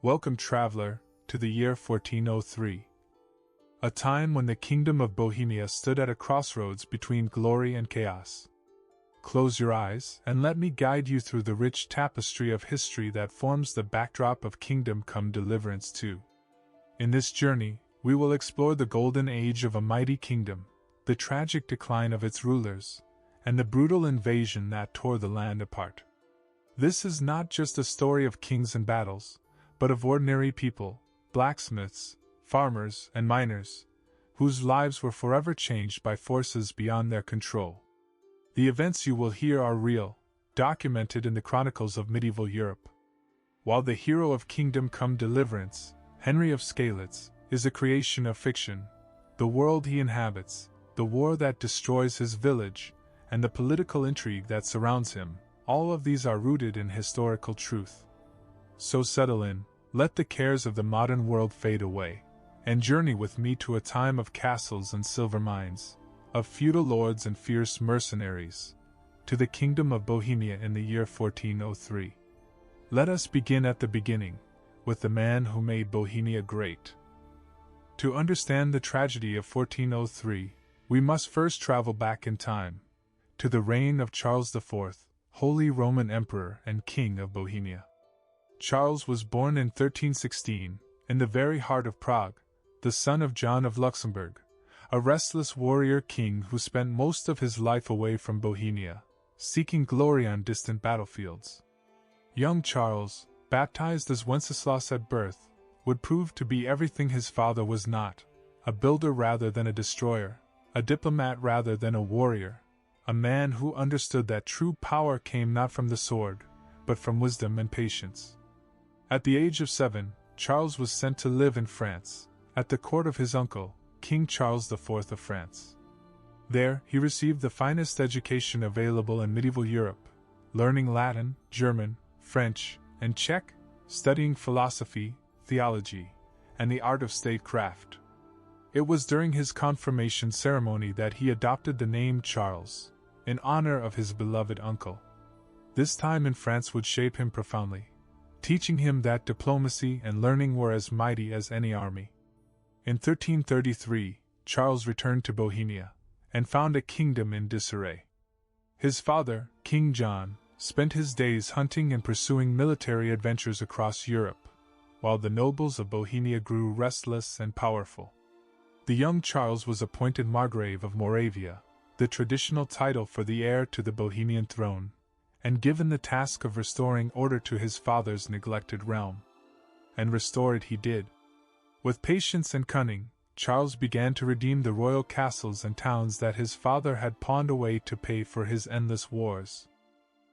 Welcome, traveler, to the year 1403. A time when the kingdom of Bohemia stood at a crossroads between glory and chaos. Close your eyes and let me guide you through the rich tapestry of history that forms the backdrop of Kingdom Come Deliverance 2. In this journey, we will explore the golden age of a mighty kingdom, the tragic decline of its rulers, and the brutal invasion that tore the land apart. This is not just a story of kings and battles, but of ordinary people, blacksmiths, farmers, and miners, whose lives were forever changed by forces beyond their control. The events you will hear are real, documented in the chronicles of medieval Europe. While the hero of Kingdom Come Deliverance, Henry of Skalitz, is a creation of fiction, the world he inhabits, the war that destroys his village, and the political intrigue that surrounds him, all of these are rooted in historical truth. So settle in, let the cares of the modern world fade away, and journey with me to a time of castles and silver mines, of feudal lords and fierce mercenaries, to the kingdom of Bohemia in the year 1403. Let us begin at the beginning, with the man who made Bohemia great. To understand the tragedy of 1403, we must first travel back in time, to the reign of Charles IV, Holy Roman Emperor and King of Bohemia. Charles was born in 1316, in the very heart of Prague, the son of John of Luxembourg, a restless warrior king who spent most of his life away from Bohemia, seeking glory on distant battlefields. Young Charles, baptized as Wenceslas at birth, would prove to be everything his father was not, a builder rather than a destroyer, a diplomat rather than a warrior, a man who understood that true power came not from the sword, but from wisdom and patience. At the age of 7, Charles was sent to live in France, at the court of his uncle, King Charles IV of France. There, he received the finest education available in medieval Europe, learning Latin, German, French, and Czech, studying philosophy, theology, and the art of statecraft. It was during his confirmation ceremony that he adopted the name Charles, in honor of his beloved uncle. This time in France would shape him profoundly, teaching him that diplomacy and learning were as mighty as any army. In 1333, Charles returned to Bohemia, and found a kingdom in disarray. His father, King John, spent his days hunting and pursuing military adventures across Europe, while the nobles of Bohemia grew restless and powerful. The young Charles was appointed Margrave of Moravia, the traditional title for the heir to the Bohemian throne, and given the task of restoring order to his father's neglected realm. And restore it he did. With patience and cunning, Charles began to redeem the royal castles and towns that his father had pawned away to pay for his endless wars.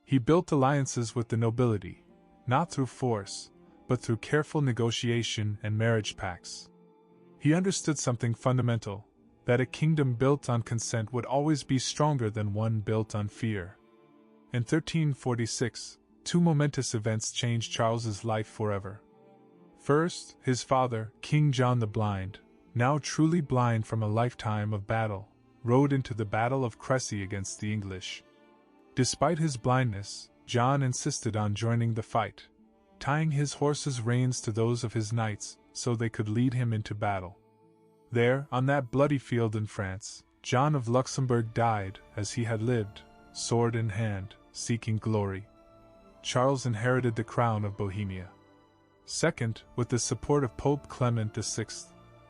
He built alliances with the nobility, not through force, but through careful negotiation and marriage pacts. He understood something fundamental, that a kingdom built on consent would always be stronger than one built on fear. In 1346, two momentous events changed Charles's life forever. First, his father, King John the Blind, now truly blind from a lifetime of battle, rode into the Battle of Crécy against the English. Despite his blindness, John insisted on joining the fight, tying his horse's reins to those of his knights so they could lead him into battle. There, on that bloody field in France, John of Luxembourg died as he had lived, sword in hand, seeking glory. Charles inherited the crown of Bohemia. Second, with the support of Pope Clement VI,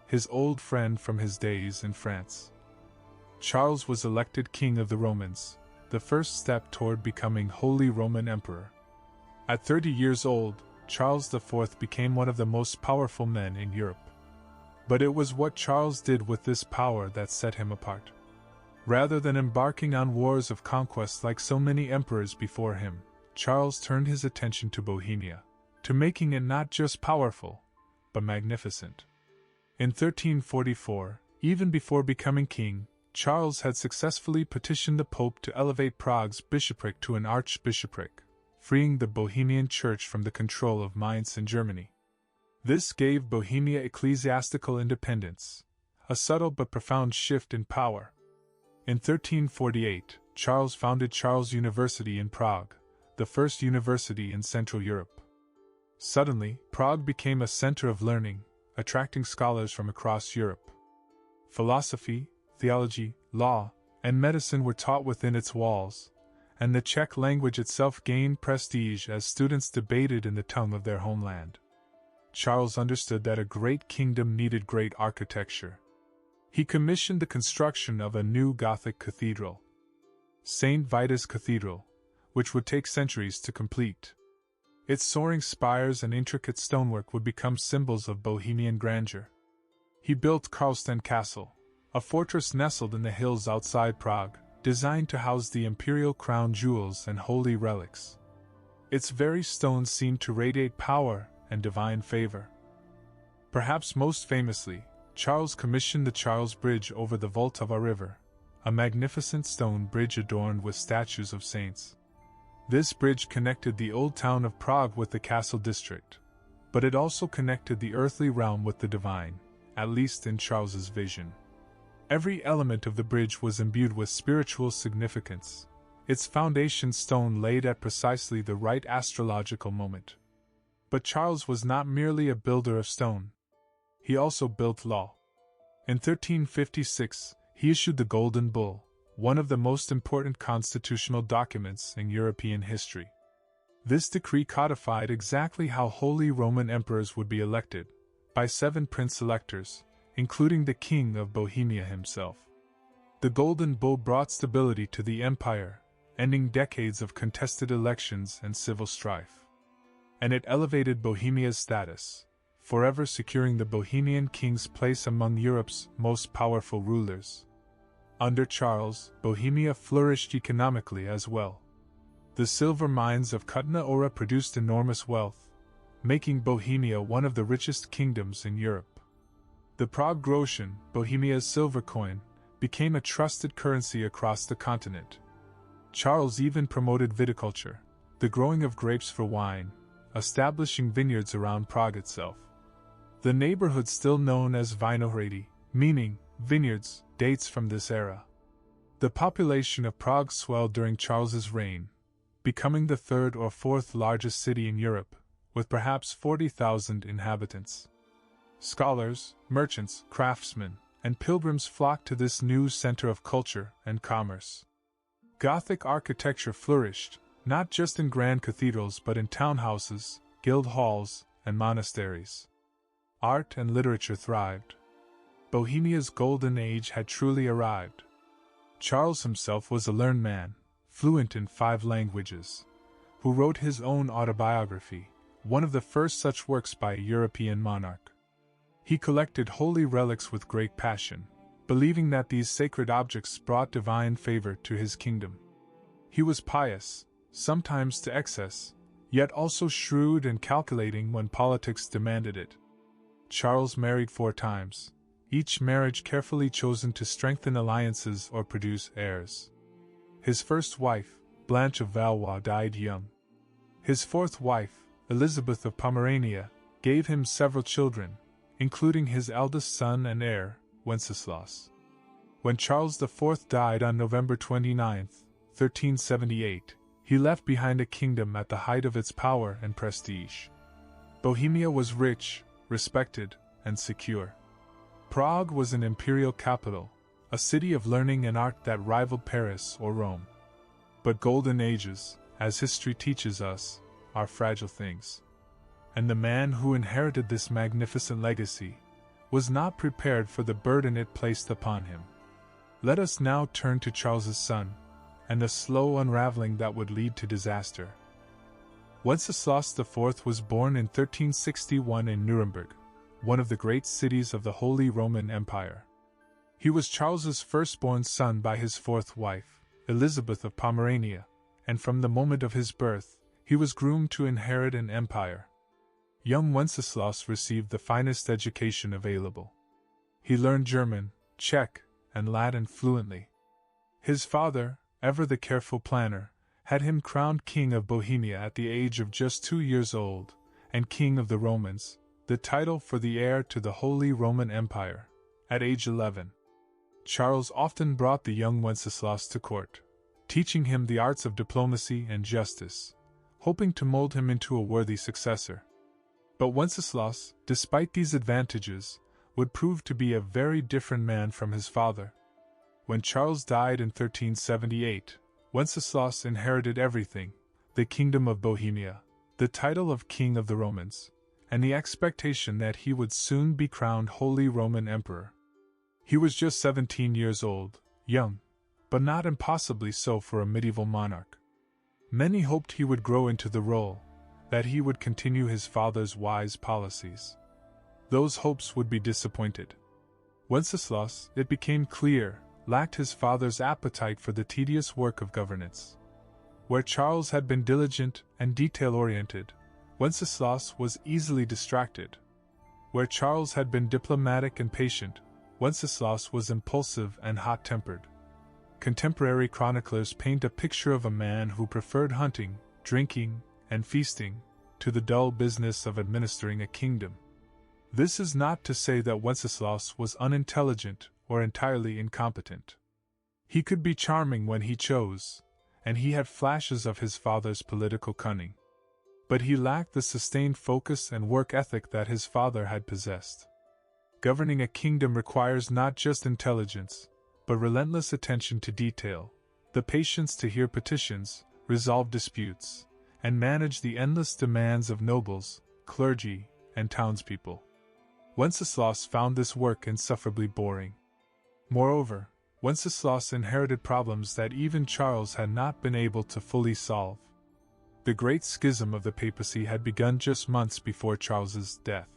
his old friend from his days in France, Charles was elected King of the Romans, the first step toward becoming Holy Roman Emperor. At 30 years old, Charles IV became one of the most powerful men in Europe. But it was what Charles did with this power that set him apart. Rather than embarking on wars of conquest like so many emperors before him, Charles turned his attention to Bohemia, to making it not just powerful, but magnificent. In 1344, even before becoming king, Charles had successfully petitioned the Pope to elevate Prague's bishopric to an archbishopric, freeing the Bohemian Church from the control of Mainz in Germany. This gave Bohemia ecclesiastical independence, a subtle but profound shift in power. In 1348, Charles founded Charles University in Prague, the first university in Central Europe. Suddenly, Prague became a center of learning, attracting scholars from across Europe. Philosophy, theology, law, and medicine were taught within its walls, and the Czech language itself gained prestige as students debated in the tongue of their homeland. Charles understood that a great kingdom needed great architecture. He commissioned the construction of a new Gothic cathedral, St. Vitus Cathedral, which would take centuries to complete. Its soaring spires and intricate stonework would become symbols of Bohemian grandeur. He built Karlsten Castle, a fortress nestled in the hills outside Prague, designed to house the imperial crown jewels and holy relics. Its very stones seemed to radiate power and divine favor. Perhaps most famously, Charles commissioned the Charles Bridge over the Vltava River, a magnificent stone bridge adorned with statues of saints. This bridge connected the old town of Prague with the castle district, but it also connected the earthly realm with the divine, at least in Charles's vision. Every element of the bridge was imbued with spiritual significance, its foundation stone laid at precisely the right astrological moment. But Charles was not merely a builder of stone. He also built law. In 1356, he issued the Golden Bull, one of the most important constitutional documents in European history. This decree codified exactly how Holy Roman emperors would be elected, by 7 prince-electors, including the King of Bohemia himself. The Golden Bull brought stability to the empire, ending decades of contested elections and civil strife. And it elevated Bohemia's status, forever securing the Bohemian king's place among Europe's most powerful rulers. Under Charles, Bohemia flourished economically as well. The silver mines of Kutna Hora produced enormous wealth, making Bohemia one of the richest kingdoms in Europe. The Prague groschen, Bohemia's silver coin, became a trusted currency across the continent. Charles even promoted viticulture, the growing of grapes for wine, establishing vineyards around Prague itself. The neighborhood still known as Vinohrady, meaning vineyards, dates from this era. The population of Prague swelled during Charles's reign, becoming the 3rd or 4th largest city in Europe, with perhaps 40,000 inhabitants. Scholars, merchants, craftsmen, and pilgrims flocked to this new center of culture and commerce. Gothic architecture flourished, not just in grand cathedrals but in townhouses, guild halls, and monasteries. Art and literature thrived. Bohemia's golden age had truly arrived. Charles himself was a learned man, fluent in 5 languages, who wrote his own autobiography, one of the first such works by a European monarch. He collected holy relics with great passion, believing that these sacred objects brought divine favor to his kingdom. He was pious, sometimes to excess, yet also shrewd and calculating when politics demanded it. Charles married 4 times, each marriage carefully chosen to strengthen alliances or produce heirs. His first wife, Blanche of Valois, died young. His 4th wife, Elizabeth of Pomerania, gave him several children, including his eldest son and heir, Wenceslas. When Charles IV died on November 29, 1378, he left behind a kingdom at the height of its power and prestige. Bohemia was rich, respected, and secure. Prague was an imperial capital, a city of learning and art that rivaled Paris or Rome. But golden ages, as history teaches us, are fragile things. And the man who inherited this magnificent legacy was not prepared for the burden it placed upon him. Let us now turn to Charles's son, and the slow unraveling that would lead to disaster. Wenceslas IV was born in 1361 in Nuremberg, one of the great cities of the Holy Roman Empire. He was Charles's firstborn son by his 4th wife, Elizabeth of Pomerania, and from the moment of his birth, he was groomed to inherit an empire. Young Wenceslas received the finest education available. He learned German, Czech, and Latin fluently. His father, ever the careful planner, had him crowned King of Bohemia at the age of just 2 years old, and King of the Romans, the title for the heir to the Holy Roman Empire, at age 11. Charles often brought the young Wenceslas to court, teaching him the arts of diplomacy and justice, hoping to mold him into a worthy successor. But Wenceslaus, despite these advantages, would prove to be a very different man from his father. When Charles died in 1378, Wenceslaus inherited everything: the kingdom of Bohemia, the title of King of the Romans, and the expectation that he would soon be crowned Holy Roman Emperor. He was just 17 years old, young, but not impossibly so for a medieval monarch. Many hoped he would grow into the role, that he would continue his father's wise policies. Those hopes would be disappointed. Wenceslaus, it became clear, lacked his father's appetite for the tedious work of governance. Where Charles had been diligent and detail-oriented, Wenceslaus was easily distracted. Where Charles had been diplomatic and patient, Wenceslaus was impulsive and hot-tempered. Contemporary chroniclers paint a picture of a man who preferred hunting, drinking, and feasting to the dull business of administering a kingdom. This is not to say that Wenceslaus was unintelligent or entirely incompetent. He could be charming when he chose, and he had flashes of his father's political cunning. But he lacked the sustained focus and work ethic that his father had possessed. Governing a kingdom requires not just intelligence, but relentless attention to detail, the patience to hear petitions, resolve disputes, and manage the endless demands of nobles, clergy, and townspeople. Wenceslaus found this work insufferably boring. Moreover, Wenceslaus inherited problems that even Charles had not been able to fully solve. The Great Schism of the papacy had begun just months before Charles's death.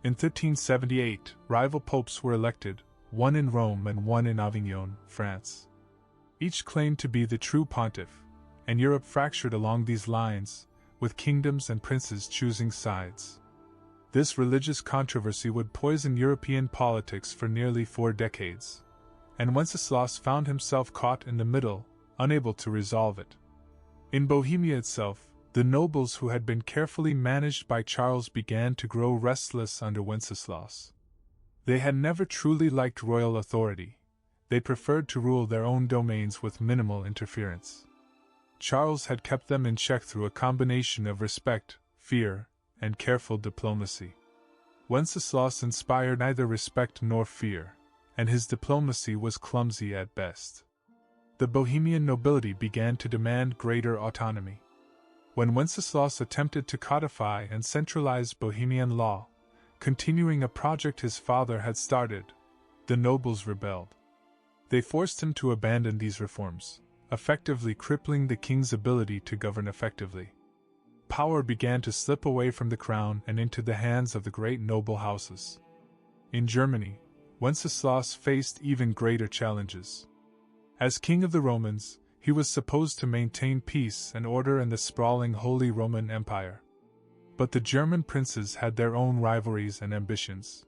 In 1378, rival popes were elected, one in Rome and one in Avignon, France. Each claimed to be the true pontiff, and Europe fractured along these lines, with kingdoms and princes choosing sides. This religious controversy would poison European politics for nearly 4 decades, and Wenceslaus found himself caught in the middle, unable to resolve it. In Bohemia itself, the nobles who had been carefully managed by Charles began to grow restless under Wenceslaus. They had never truly liked royal authority. They preferred to rule their own domains with minimal interference. Charles had kept them in check through a combination of respect, fear, and careful diplomacy. Wenceslaus inspired neither respect nor fear, and his diplomacy was clumsy at best. The Bohemian nobility began to demand greater autonomy. When Wenceslaus attempted to codify and centralize Bohemian law, continuing a project his father had started, the nobles rebelled. They forced him to abandon these reforms, effectively crippling the king's ability to govern effectively. Power began to slip away from the crown and into the hands of the great noble houses. In Germany, Wenceslaus faced even greater challenges. As King of the Romans, he was supposed to maintain peace and order in the sprawling Holy Roman Empire. But the German princes had their own rivalries and ambitions.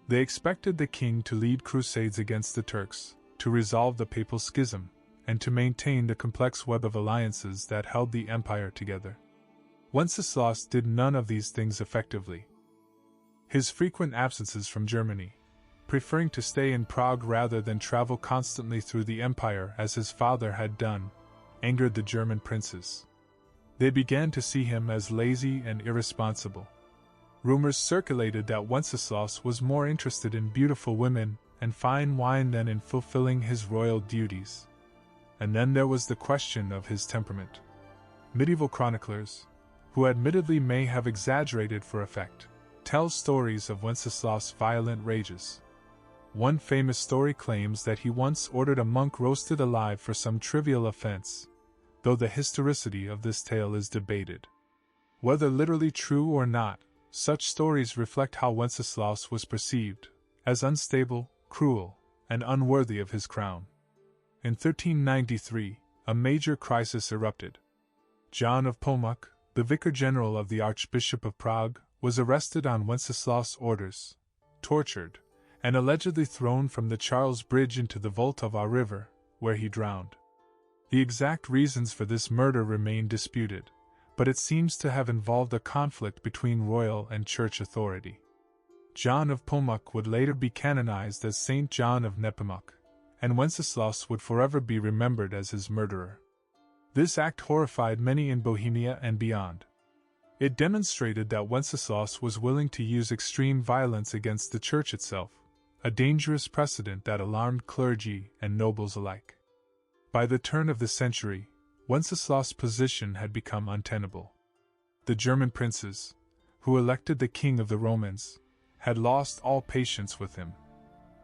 They expected the king to lead crusades against the Turks, to resolve the papal schism, and to maintain the complex web of alliances that held the empire together. Wenceslaus did none of these things effectively. His frequent absences from Germany, preferring to stay in Prague rather than travel constantly through the empire as his father had done, angered the German princes. They began to see him as lazy and irresponsible. Rumors circulated that Wenceslaus was more interested in beautiful women and fine wine than in fulfilling his royal duties. And then there was the question of his temperament. Medieval chroniclers, who admittedly may have exaggerated for effect, tell stories of Wenceslaus' violent rages. One famous story claims that he once ordered a monk roasted alive for some trivial offense, though the historicity of this tale is debated. Whether literally true or not, such stories reflect how Wenceslaus was perceived, as unstable, cruel, and unworthy of his crown. In 1393, a major crisis erupted. John of Pomuck, the vicar general of the Archbishop of Prague, was arrested on Wenceslaus' orders, tortured, and allegedly thrown from the Charles Bridge into the Vltava River, where he drowned. The exact reasons for this murder remain disputed, but it seems to have involved a conflict between royal and church authority. John of Pomuck would later be canonized as Saint John of Nepomuk, and Wenceslaus would forever be remembered as his murderer. This act horrified many in Bohemia and beyond. It demonstrated that Wenceslas was willing to use extreme violence against the church itself, a dangerous precedent that alarmed clergy and nobles alike. By the turn of the century, Wenceslas' position had become untenable. The German princes, who elected the king of the Romans, had lost all patience with him.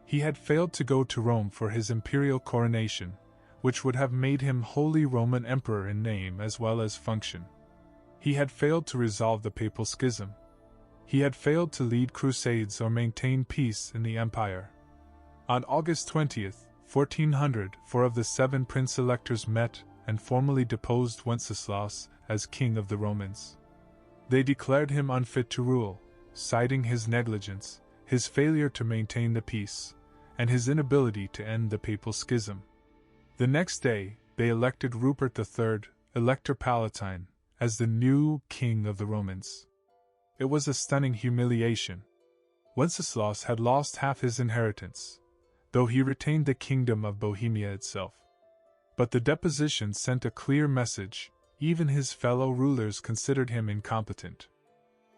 He had failed to go to Rome for his imperial coronation, which would have made him Holy Roman Emperor in name as well as function. He had failed to resolve the papal schism. He had failed to lead crusades or maintain peace in the empire. On August 20, 1400, 4 of the 7 prince-electors met and formally deposed Wenceslas as king of the Romans. They declared him unfit to rule, citing his negligence, his failure to maintain the peace, and his inability to end the papal schism. The next day, they elected Rupert III, Elector Palatine, as the new king of the Romans. It was a stunning humiliation. Wenceslas had lost half his inheritance, though he retained the kingdom of Bohemia itself. But the deposition sent a clear message: even his fellow rulers considered him incompetent.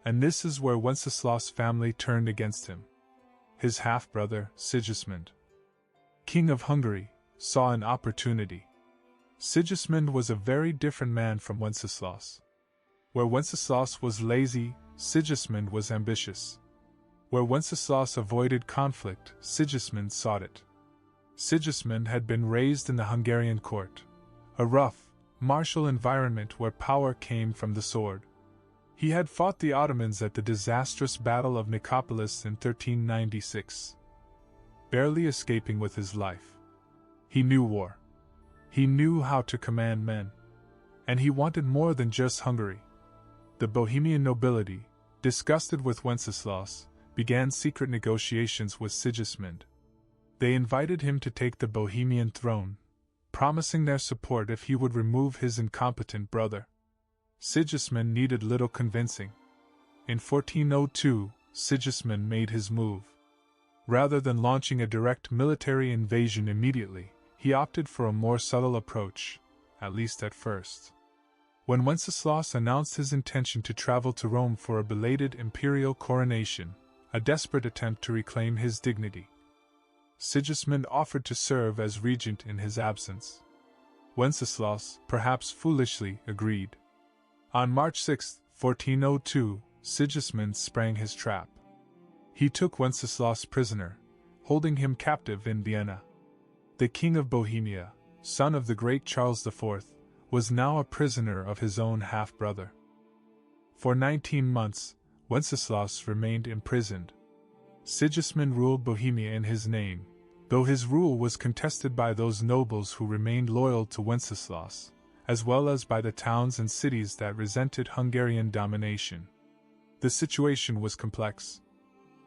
And this is where Wenceslas' family turned against him. His half-brother, Sigismund, king of Hungary, saw an opportunity. Sigismund was a very different man from Wenceslas. Where Wenceslas was lazy, Sigismund was ambitious. Where Wenceslas avoided conflict, Sigismund sought it. Sigismund had been raised in the Hungarian court, a rough, martial environment where power came from the sword. He had fought the Ottomans at the disastrous Battle of Nicopolis in 1396, barely escaping with his life. He knew war. He knew how to command men. And he wanted more than just Hungary. The Bohemian nobility, disgusted with Wenceslas, began secret negotiations with Sigismund. They invited him to take the Bohemian throne, promising their support if he would remove his incompetent brother. Sigismund needed little convincing. In 1402, Sigismund made his move. Rather than launching a direct military invasion immediately, he opted for a more subtle approach, at least at first. When Wenceslas announced his intention to travel to Rome for a belated imperial coronation, a desperate attempt to reclaim his dignity, Sigismund offered to serve as regent in his absence. Wenceslas, perhaps foolishly, agreed. On March 6, 1402, Sigismund sprang his trap. He took Wenceslas prisoner, holding him captive in Vienna. The king of Bohemia, son of the great Charles IV, was now a prisoner of his own half-brother. For 19 months, Wenceslas remained imprisoned. Sigismund ruled Bohemia in his name, though his rule was contested by those nobles who remained loyal to Wenceslas, as well as by the towns and cities that resented Hungarian domination. The situation was complex.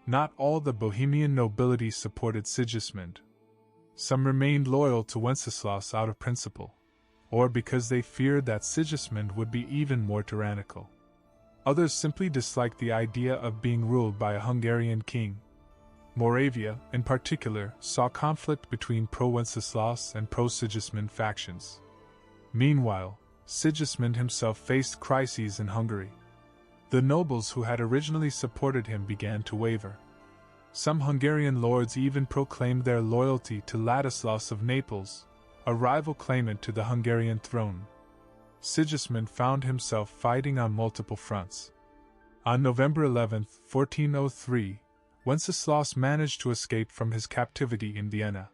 Not all the Bohemian nobility supported Sigismund. Some remained loyal to Wenceslas out of principle, or because they feared that Sigismund would be even more tyrannical. Others simply disliked the idea of being ruled by a Hungarian king. Moravia, in particular, saw conflict between pro-Wenceslas and pro-Sigismund factions. Meanwhile, Sigismund himself faced crises in Hungary. The nobles who had originally supported him began to waver. Some Hungarian lords even proclaimed their loyalty to Ladislas of Naples, a rival claimant to the Hungarian throne. Sigismund found himself fighting on multiple fronts. On November 11, 1403, Wenceslas managed to escape from his captivity in Vienna.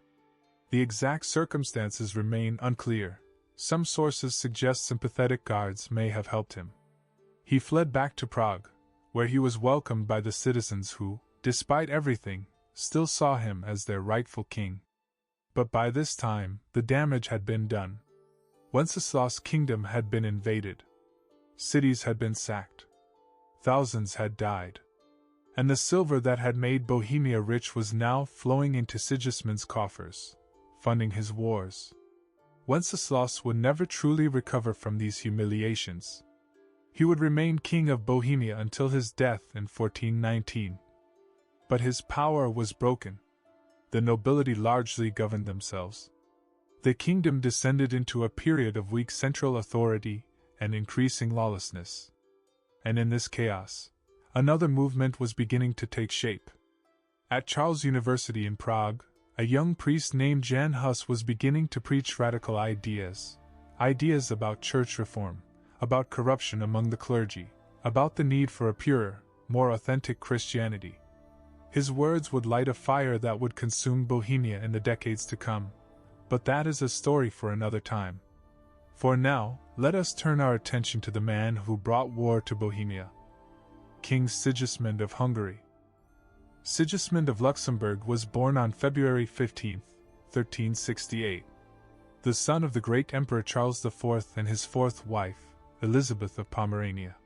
The exact circumstances remain unclear. Some sources suggest sympathetic guards may have helped him. He fled back to Prague, where he was welcomed by the citizens who, despite everything, still saw him as their rightful king. But by this time, the damage had been done. Wenceslas' kingdom had been invaded. Cities had been sacked. Thousands had died. And the silver that had made Bohemia rich was now flowing into Sigismund's coffers, funding his wars. Wenceslas would never truly recover from these humiliations. He would remain king of Bohemia until his death in 1419. But his power was broken. The nobility largely governed themselves. The kingdom descended into a period of weak central authority and increasing lawlessness. And in this chaos, another movement was beginning to take shape. At Charles University in Prague, a young priest named Jan Hus was beginning to preach radical ideas about church reform, about corruption among the clergy, about the need for a purer, more authentic Christianity. His words would light a fire that would consume Bohemia in the decades to come, but that is a story for another time. For now, let us turn our attention to the man who brought war to Bohemia. King Sigismund of Hungary. Sigismund of Luxembourg was born on February 15, 1368. The son of the great Emperor Charles IV and his fourth wife, Elizabeth of Pomerania.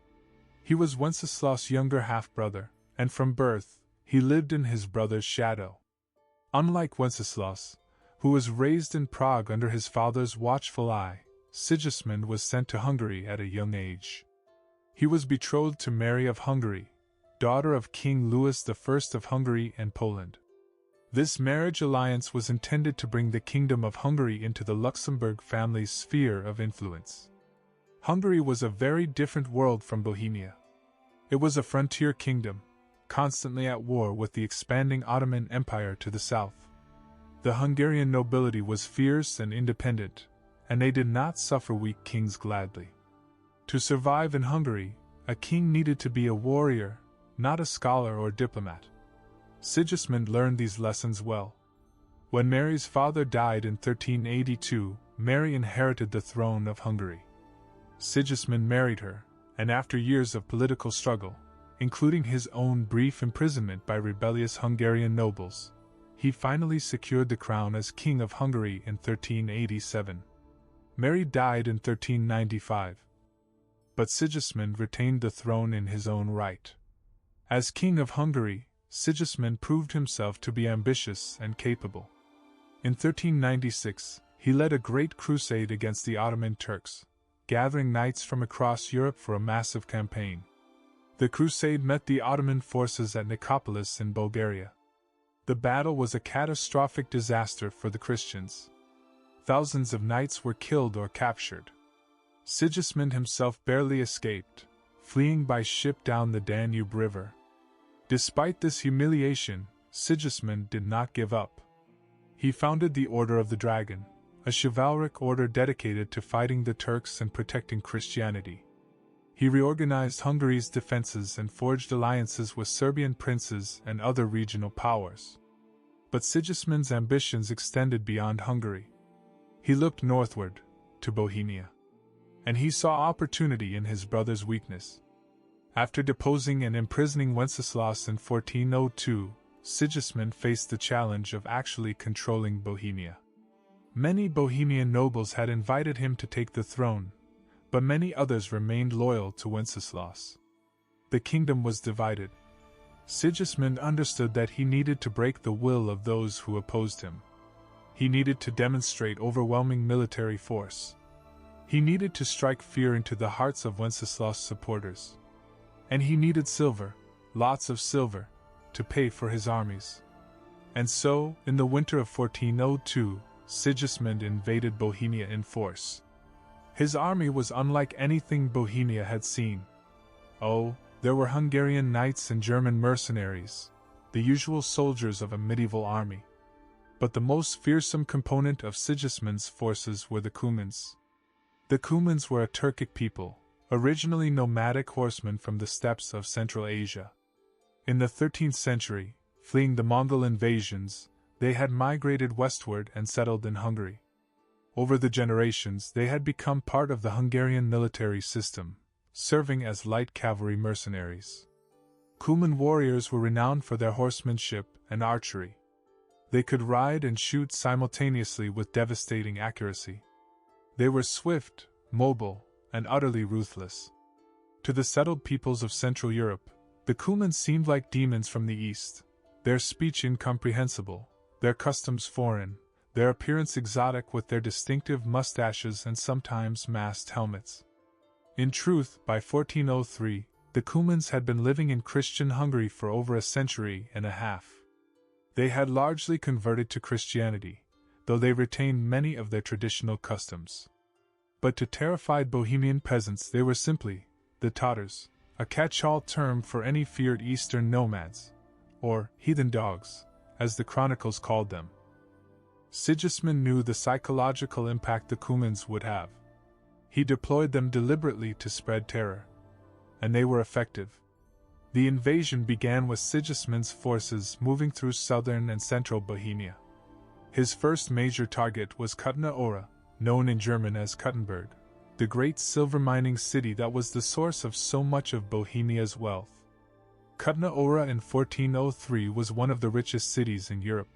He was Wenceslaus' younger half-brother, and from birth, he lived in his brother's shadow. Unlike Wenceslaus, who was raised in Prague under his father's watchful eye, Sigismund was sent to Hungary at a young age. He was betrothed to Mary of Hungary, daughter of King Louis I of Hungary and Poland. This marriage alliance was intended to bring the Kingdom of Hungary into the Luxembourg family's sphere of influence. Hungary was a very different world from Bohemia. It was a frontier kingdom, constantly at war with the expanding Ottoman Empire to the south. The Hungarian nobility was fierce and independent, and they did not suffer weak kings gladly. To survive in Hungary, a king needed to be a warrior, not a scholar or diplomat. Sigismund learned these lessons well. When Mary's father died in 1382, Mary inherited the throne of Hungary. Sigismund married her, and after years of political struggle, including his own brief imprisonment by rebellious Hungarian nobles, he finally secured the crown as King of Hungary in 1387. Mary died in 1395. But Sigismund retained the throne in his own right. As King of Hungary, Sigismund proved himself to be ambitious and capable. In 1396, he led a great crusade against the Ottoman Turks, gathering knights from across Europe for a massive campaign. The crusade met the Ottoman forces at Nicopolis in Bulgaria. The battle was a catastrophic disaster for the Christians. Thousands of knights were killed or captured. Sigismund himself barely escaped, fleeing by ship down the Danube River. Despite this humiliation, Sigismund did not give up. He founded the Order of the Dragon, a chivalric order dedicated to fighting the Turks and protecting Christianity. He reorganized Hungary's defenses and forged alliances with Serbian princes and other regional powers. But Sigismund's ambitions extended beyond Hungary. He looked northward, to Bohemia. And he saw opportunity in his brother's weakness. After deposing and imprisoning Wenceslaus in 1402, Sigismund faced the challenge of actually controlling Bohemia. Many Bohemian nobles had invited him to take the throne, but many others remained loyal to Wenceslaus. The kingdom was divided. Sigismund understood that he needed to break the will of those who opposed him. He needed to demonstrate overwhelming military force. He needed to strike fear into the hearts of Wenceslaus' supporters. And he needed silver, lots of silver, to pay for his armies. And so, in the winter of 1402, Sigismund invaded Bohemia in force. His army was unlike anything Bohemia had seen. Oh, there were Hungarian knights and German mercenaries, the usual soldiers of a medieval army. But the most fearsome component of Sigismund's forces were the Cumans. The Cumans were a Turkic people, originally nomadic horsemen from the steppes of Central Asia. In the 13th century, fleeing the Mongol invasions, they had migrated westward and settled in Hungary. Over the generations, they had become part of the Hungarian military system, serving as light cavalry mercenaries. Cuman warriors were renowned for their horsemanship and archery. They could ride and shoot simultaneously with devastating accuracy. They were swift, mobile, and utterly ruthless. To the settled peoples of Central Europe, the Cumans seemed like demons from the east, their speech incomprehensible, their customs foreign, their appearance exotic with their distinctive mustaches and sometimes masked helmets. In truth, by 1403, the Cumans had been living in Christian Hungary for over a century and a half. They had largely converted to Christianity, though they retained many of their traditional customs. But to terrified Bohemian peasants they were simply the Tatars, a catch-all term for any feared eastern nomads, or heathen dogs, as the chronicles called them. Sigismund knew the psychological impact the Cumans would have. He deployed them deliberately to spread terror. And they were effective. The invasion began with Sigismund's forces moving through southern and central Bohemia. His first major target was Kutna-Ora, known in German as Kuttenberg, the great silver mining city that was the source of so much of Bohemia's wealth. Kutna-Ora in 1403 was one of the richest cities in Europe.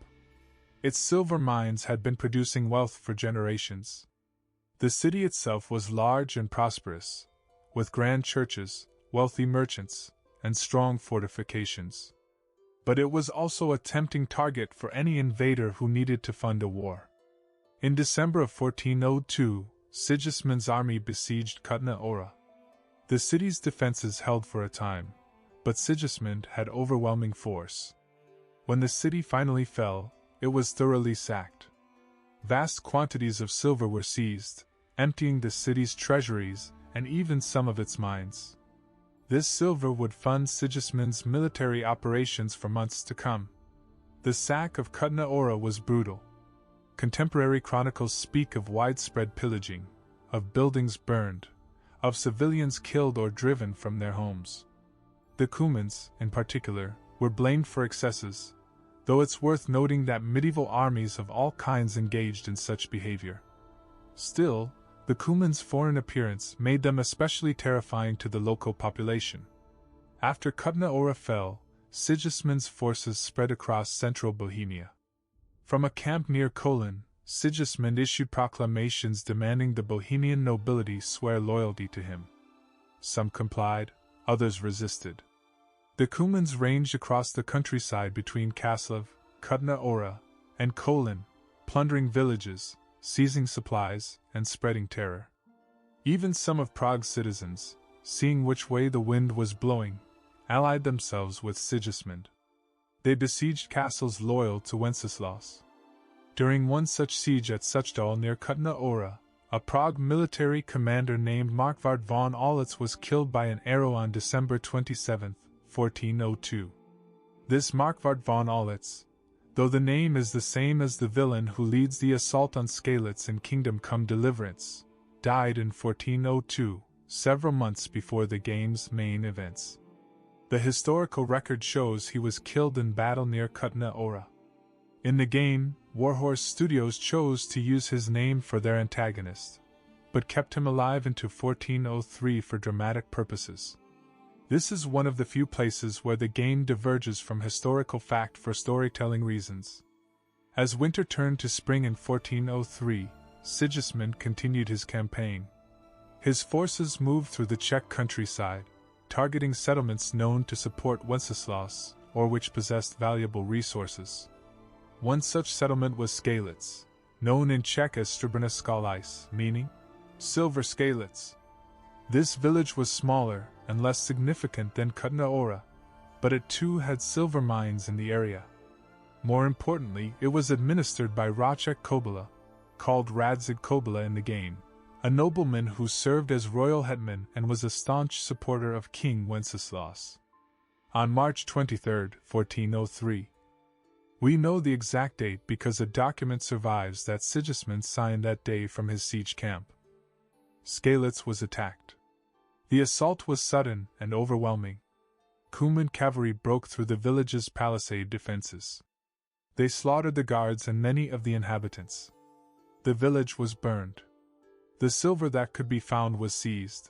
Its silver mines had been producing wealth for generations. The city itself was large and prosperous, with grand churches, wealthy merchants, and strong fortifications. But it was also a tempting target for any invader who needed to fund a war. In December of 1402, Sigismund's army besieged Kutna-Ora. The city's defenses held for a time, but Sigismund had overwhelming force. When the city finally fell, it was thoroughly sacked. Vast quantities of silver were seized, emptying the city's treasuries and even some of its mines. This silver would fund Sigismund's military operations for months to come. The sack of Kutna-Ora was brutal. Contemporary chronicles speak of widespread pillaging, of buildings burned, of civilians killed or driven from their homes. The Cumans, in particular, were blamed for excesses, though it's worth noting that medieval armies of all kinds engaged in such behavior. Still, the Cumans' foreign appearance made them especially terrifying to the local population. After Kutna-Ora fell, Sigismund's forces spread across central Bohemia. From a camp near Kolin, Sigismund issued proclamations demanding the Bohemian nobility swear loyalty to him. Some complied, others resisted. The Cumans ranged across the countryside between Kaslov, Kutna-Ora, and Kolin, plundering villages, seizing supplies, and spreading terror. Even some of Prague's citizens, seeing which way the wind was blowing, allied themselves with Sigismund. They besieged castles loyal to Wenceslaus. During one such siege at Suchdal near Kutna-Ora, a Prague military commander named Markvard von Aulitz was killed by an arrow on December 27, 1402. This Markvard von Aulitz, though the name is the same as the villain who leads the assault on Skalitz in Kingdom Come Deliverance, died in 1402, several months before the game's main events. The historical record shows he was killed in battle near Kutna-Ora. In the game, Warhorse Studios chose to use his name for their antagonist, but kept him alive into 1403 for dramatic purposes. This is one of the few places where the game diverges from historical fact for storytelling reasons. As winter turned to spring in 1403, Sigismund continued his campaign. His forces moved through the Czech countryside, targeting settlements known to support Wenceslaus, or which possessed valuable resources. One such settlement was Skalitz, known in Czech as Srebrna Skalice, meaning silver Skalitz. This village was smaller and less significant than Kutna-Ora, but it too had silver mines in the area. More importantly, it was administered by Racek Kobyla, called Radzig Kobyla in the game, a nobleman who served as royal hetman and was a staunch supporter of King Wenceslaus. On March 23, 1403, we know the exact date because a document survives that Sigismund signed that day from his siege camp. Skalitz was attacked. The assault was sudden and overwhelming. Cuman cavalry broke through the village's palisade defenses. They slaughtered the guards and many of the inhabitants. The village was burned. The silver that could be found was seized.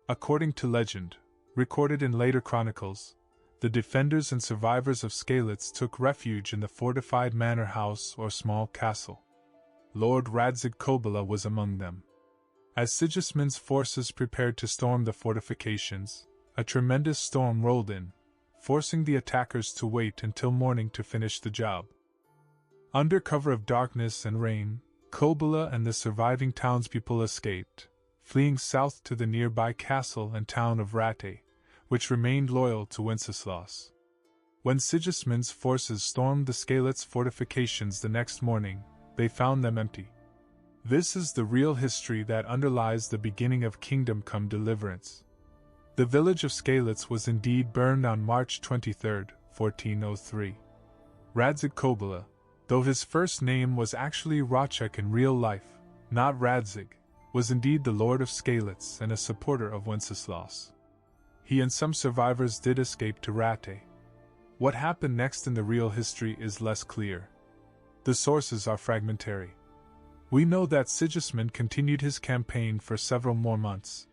According to legend, recorded in later chronicles, the defenders and survivors of Skalitz took refuge in the fortified manor house or small castle. Lord Radzig Kobyla was among them. As Sigismund's forces prepared to storm the fortifications, a tremendous storm rolled in, forcing the attackers to wait until morning to finish the job. Under cover of darkness and rain, Kobyla and the surviving townspeople escaped, fleeing south to the nearby castle and town of Rate, which remained loyal to Wenceslaus. When Sigismund's forces stormed the Skalitz fortifications the next morning, they found them empty. This is the real history that underlies the beginning of Kingdom Come Deliverance. The village of Skalitz was indeed burned on March 23, 1403. Radzig Kobyla, though his first name was actually Racek in real life, not Radzig, was indeed the lord of Skalitz and a supporter of Wenceslaus. He and some survivors did escape to Rate. What happened next in the real history is less clear. The sources are fragmentary. We know that Sigismund continued his campaign for several more months,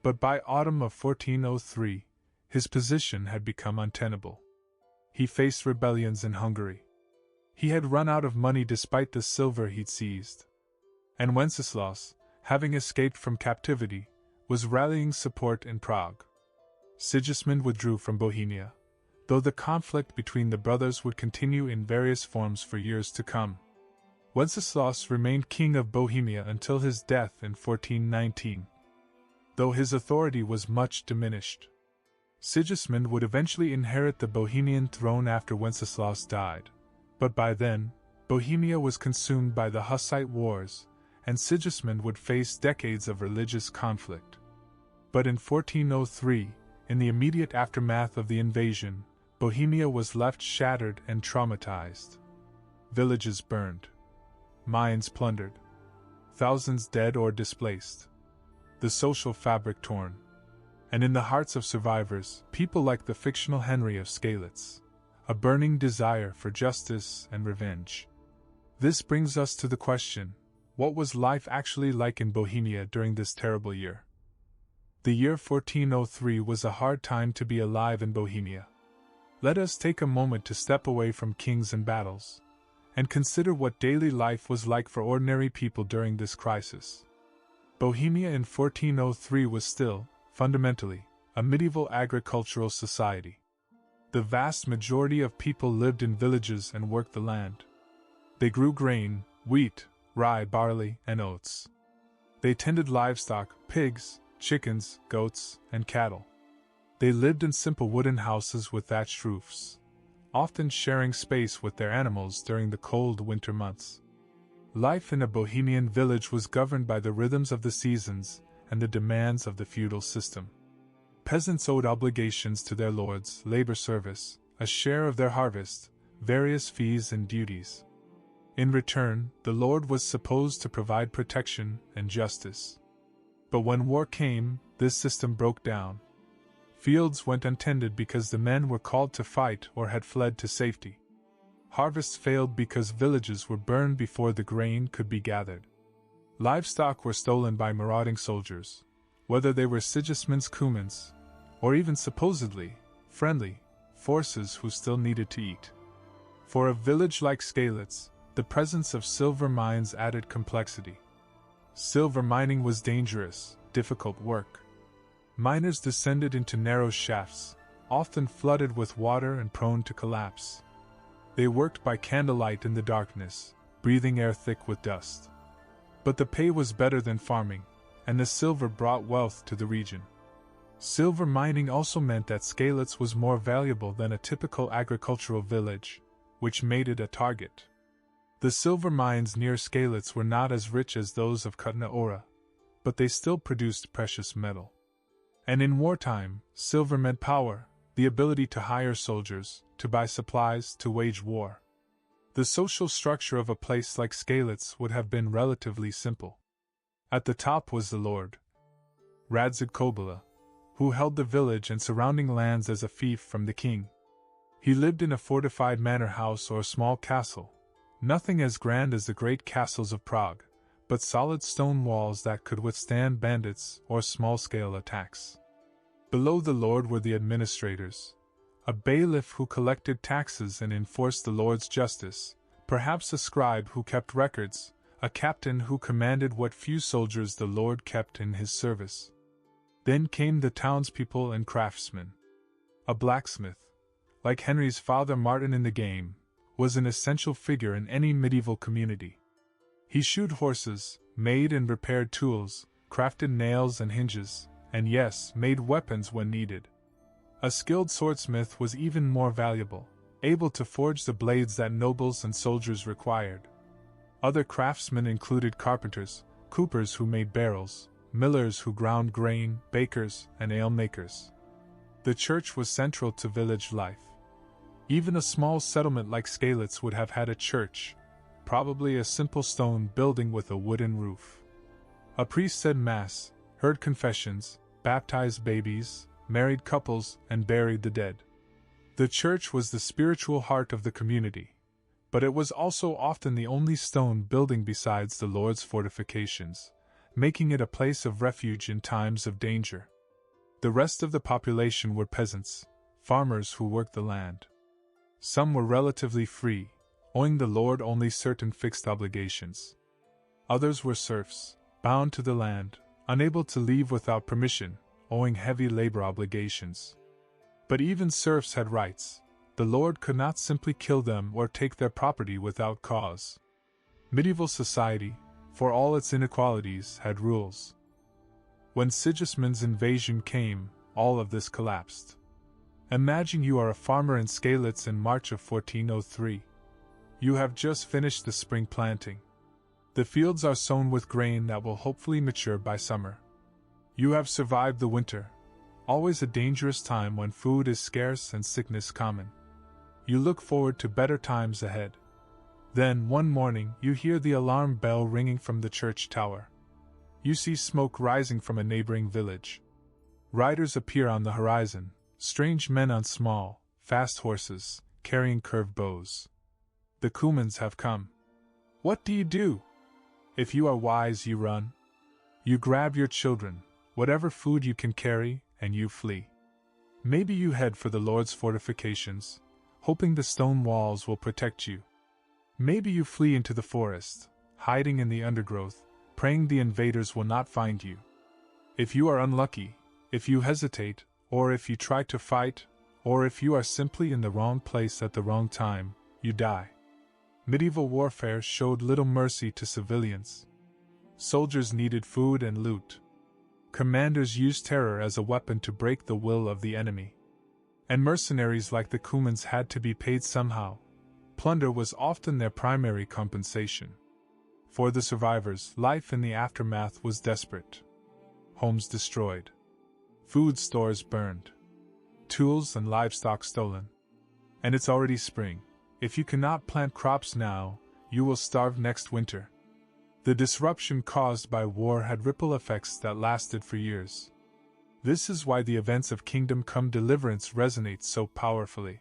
but by autumn of 1403, his position had become untenable. He faced rebellions in Hungary. He had run out of money despite the silver he'd seized. And Wenceslaus, having escaped from captivity, was rallying support in Prague. Sigismund withdrew from Bohemia, though the conflict between the brothers would continue in various forms for years to come. Wenceslaus remained king of Bohemia until his death in 1419. Though his authority was much diminished, Sigismund would eventually inherit the Bohemian throne after Wenceslaus died, but by then, Bohemia was consumed by the Hussite Wars, and Sigismund would face decades of religious conflict. But in 1403, in the immediate aftermath of the invasion, Bohemia was left shattered and traumatized. Villages burned. Mines plundered. Thousands dead or displaced. The social fabric torn. And in the hearts of survivors, people like the fictional Henry of Skalitz, a burning desire for justice and revenge. This brings us to the question, what was life actually like in Bohemia during this terrible year? The year 1403 was a hard time to be alive in Bohemia. Let us take a moment to step away from kings and battles, and consider what daily life was like for ordinary people during this crisis. Bohemia in 1403 was still, fundamentally, a medieval agricultural society. The vast majority of people lived in villages and worked the land. They grew grain, wheat, rye, barley, and oats. They tended livestock, pigs, chickens, goats, and cattle. They lived in simple wooden houses with thatched roofs, often sharing space with their animals during the cold winter months. Life in a Bohemian village was governed by the rhythms of the seasons and the demands of the feudal system. Peasants owed obligations to their lords, labor service, a share of their harvest, various fees and duties. In return, the lord was supposed to provide protection and justice. But when war came, this system broke down. Fields went untended because the men were called to fight or had fled to safety. Harvests failed because villages were burned before the grain could be gathered. Livestock were stolen by marauding soldiers, whether they were Sigismund's Cumans, or even supposedly friendly forces who still needed to eat. For a village like Skalitz, the presence of silver mines added complexity. Silver mining was dangerous, difficult work. Miners descended into narrow shafts, often flooded with water and prone to collapse. They worked by candlelight in the darkness, breathing air thick with dust. But the pay was better than farming, and the silver brought wealth to the region. Silver mining also meant that Skalitz was more valuable than a typical agricultural village, which made it a target. The silver mines near Skalitz were not as rich as those of Kutna Hora, but they still produced precious metal. And in wartime, silver meant power, the ability to hire soldiers, to buy supplies, to wage war. The social structure of a place like Skalitz would have been relatively simple. At the top was the lord, Radzig Kobyla, who held the village and surrounding lands as a fief from the king. He lived in a fortified manor house or small castle, nothing as grand as the great castles of Prague, but solid stone walls that could withstand bandits or small-scale attacks. Below the lord were the administrators, a bailiff who collected taxes and enforced the lord's justice, perhaps a scribe who kept records, a captain who commanded what few soldiers the lord kept in his service. Then came the townspeople and craftsmen. A blacksmith, like Henry's father Martin in the game, was an essential figure in any medieval community. He shoed horses, made and repaired tools, crafted nails and hinges, and yes, made weapons when needed. A skilled swordsmith was even more valuable, able to forge the blades that nobles and soldiers required. Other craftsmen included carpenters, coopers who made barrels, millers who ground grain, bakers, and ale makers. The church was central to village life. Even a small settlement like Skalitz would have had a church, probably a simple stone building with a wooden roof. A priest said Mass, heard confessions, baptized babies, married couples, and buried the dead. The church was the spiritual heart of the community, but it was also often the only stone building besides the Lord's fortifications, making it a place of refuge in times of danger. The rest of the population were peasants, farmers who worked the land. Some were relatively free, owing the Lord only certain fixed obligations. Others were serfs, bound to the land, unable to leave without permission, owing heavy labor obligations. But even serfs had rights. The Lord could not simply kill them or take their property without cause. Medieval society, for all its inequalities, had rules. When Sigismund's invasion came, all of this collapsed. Imagine you are a farmer in Skalitz in March of 1403. You have just finished the spring planting. The fields are sown with grain that will hopefully mature by summer. You have survived the winter, always a dangerous time when food is scarce and sickness common. You look forward to better times ahead. Then, one morning, you hear the alarm bell ringing from the church tower. You see smoke rising from a neighboring village. Riders appear on the horizon, strange men on small, fast horses, carrying curved bows. The Cumans have come. What do? If you are wise, you run. You grab your children, whatever food you can carry, and you flee. Maybe you head for the Lord's fortifications, hoping the stone walls will protect you. Maybe you flee into the forest, hiding in the undergrowth, praying the invaders will not find you. If you are unlucky, if you hesitate, or if you try to fight, or if you are simply in the wrong place at the wrong time, you die. Medieval warfare showed little mercy to civilians. Soldiers needed food and loot. Commanders used terror as a weapon to break the will of the enemy. And mercenaries like the Cumans had to be paid somehow. Plunder was often their primary compensation. For the survivors, life in the aftermath was desperate. Homes destroyed. Food stores burned. Tools and livestock stolen. And it's already spring. If you cannot plant crops now, you will starve next winter. The disruption caused by war had ripple effects that lasted for years. This is why the events of Kingdom Come Deliverance resonate so powerfully.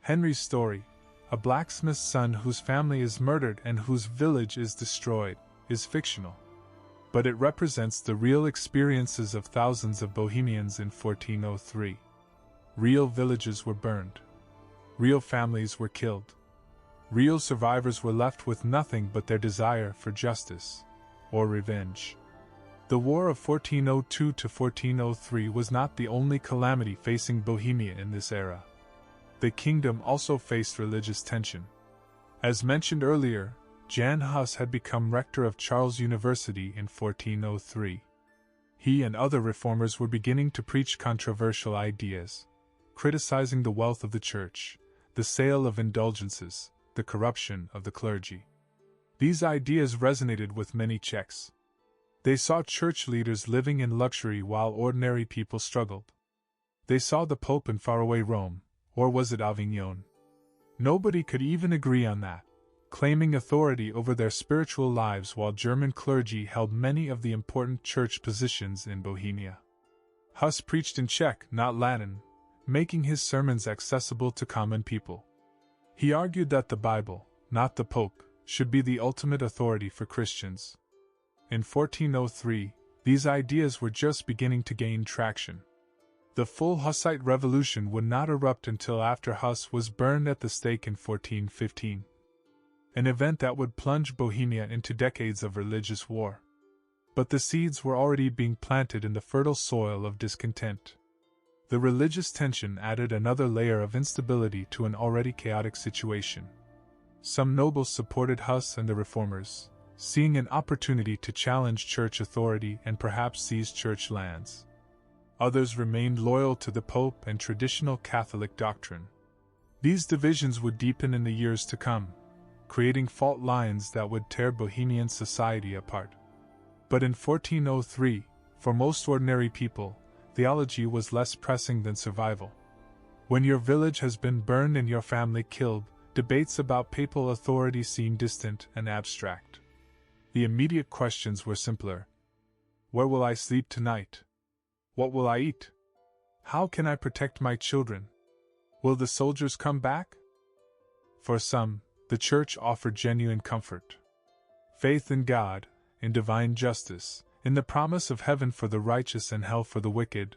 Henry's story, a blacksmith's son whose family is murdered and whose village is destroyed, is fictional. But it represents the real experiences of thousands of Bohemians in 1403. Real villages were burned. Real families were killed. Real survivors were left with nothing but their desire for justice, or revenge. The War of 1402 to 1403 was not the only calamity facing Bohemia in this era. The kingdom also faced religious tension. As mentioned earlier, Jan Hus had become rector of Charles University in 1403. He and other reformers were beginning to preach controversial ideas, criticizing the wealth of the church, the sale of indulgences, the corruption of the clergy. These ideas resonated with many Czechs. They saw church leaders living in luxury while ordinary people struggled. They saw the Pope in faraway Rome, or was it Avignon? Nobody could even agree on that, claiming authority over their spiritual lives while German clergy held many of the important church positions in Bohemia. Hus preached in Czech, not Latin, making his sermons accessible to common people. He argued that the Bible, not the Pope, should be the ultimate authority for Christians. In 1403, these ideas were just beginning to gain traction. The full Hussite revolution would not erupt until after Hus was burned at the stake in 1415. An event that would plunge Bohemia into decades of religious war. But the seeds were already being planted in the fertile soil of discontent. The religious tension added another layer of instability to an already chaotic situation. Some nobles supported Hus and the reformers, seeing an opportunity to challenge church authority and perhaps seize church lands. Others remained loyal to the Pope and traditional Catholic doctrine. These divisions would deepen in the years to come, creating fault lines that would tear Bohemian society apart. But in 1403, For most ordinary people, theology was less pressing than survival. When your village has been burned and your family killed, debates about papal authority seem distant and abstract. The immediate questions were simpler. Where will I sleep tonight? What will I eat? How can I protect my children? Will the soldiers come back? For some, the Church offered genuine comfort. Faith in God, in divine justice, in the promise of heaven for the righteous and hell for the wicked,